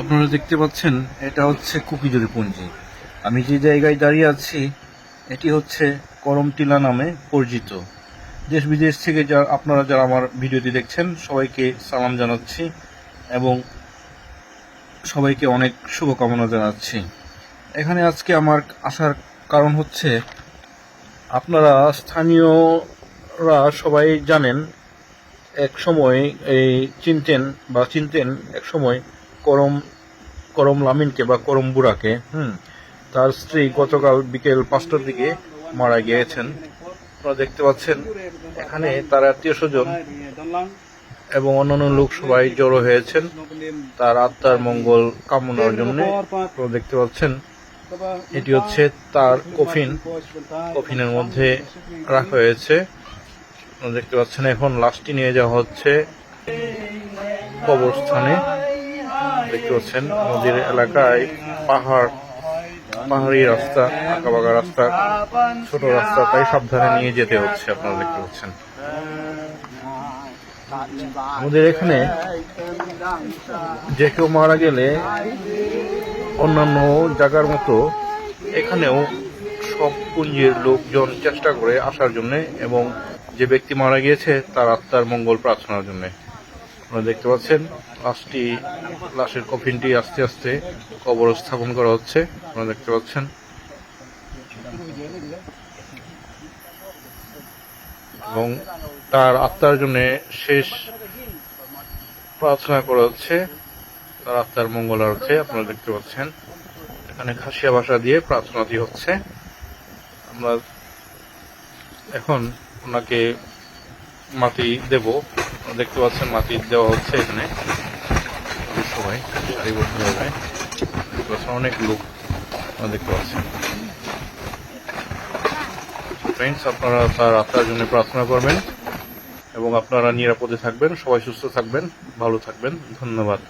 আপনারা দেখতে পাচ্ছেন এটা হচ্ছে কুকিজুরিপুঞ্জি। আমি যে জায়গায় দাঁড়িয়ে আছি এটি হচ্ছে করমটিলা নামে পরিচিত। দেশ বিদেশ থেকে যারা আমার ভিডিওটি দেখছেন সবাইকে সালাম জানাচ্ছি এবং সবাইকে অনেক শুভকামনা জানাচ্ছি। এখানে আজকে আমার আসার কারণ হচ্ছে, আপনারা স্থানীয়রা সবাই জানেন এক সময় চিনতেন এক সময় করম লামিনকে বা করম বুড়াকে। তার স্ত্রী গতকাল বিকেল 5টার দিকে মারা গিয়েছেন। আপনারা দেখতে পাচ্ছেন এখানে তার আত্মীয় স্বজন এবং অন্যান্য লোক সবাই জড়ো হয়েছেন তার আত্মার মঙ্গল কামনার জন্য। আপনারা দেখতে পাচ্ছেন এটি হচ্ছে তার কফিনের মধ্যে রাখা হয়েছে। আপনারা দেখতে পাচ্ছেন এখন লাশটি নিয়ে যাওয়া হচ্ছে কবরস্থানে। দেখতে পাচ্ছেন আমাদের এলাকায় পাহাড়ি রাস্তা, আঁকাবাঁকা রাস্তা, ছোট রাস্তা, তাই সাবধানে নিয়ে যেতে হচ্ছে। আপনারা দেখতে পাচ্ছেন আমাদের এখানে যে কেউ মারা গেলে অন্যান্য জায়গার মতো এখানেও সব পুঞ্জির লোকজন চেষ্টা করে আসার জন্য এবং যে ব্যক্তি মারা গিয়েছে তার আত্মার মঙ্গল প্রার্থনার জন্য। আপনারা দেখতে পাচ্ছেন লাশের কফিনটি আস্তে আস্তে কবর স্থাপন করা হচ্ছে। আপনারা দেখতে পাচ্ছেন এবং তার আত্মার জন্য শেষ প্রার্থনা করা হচ্ছে, তার আত্মার মঙ্গলার্থে। আপনারা দেখতে পাচ্ছেন এখানে খাসিয়া ভাষা দিয়ে প্রার্থনাটি হচ্ছে। আমরা এখন ওনাকে মাটি দেব। দেখতে পাচ্ছেন মাটি দেওয়া হচ্ছে এখানে সবাই সারিবদ্ধ হয়ে যায়। অনেক লোক দেখতে পাচ্ছেন। ফ্রেন্ডস, আপনারা তার আত্মার জন্য প্রার্থনা করবেন এবং আপনারা নিরাপদে থাকবেন, সবাই সুস্থ থাকবেন, ভালো থাকবেন। ধন্যবাদ।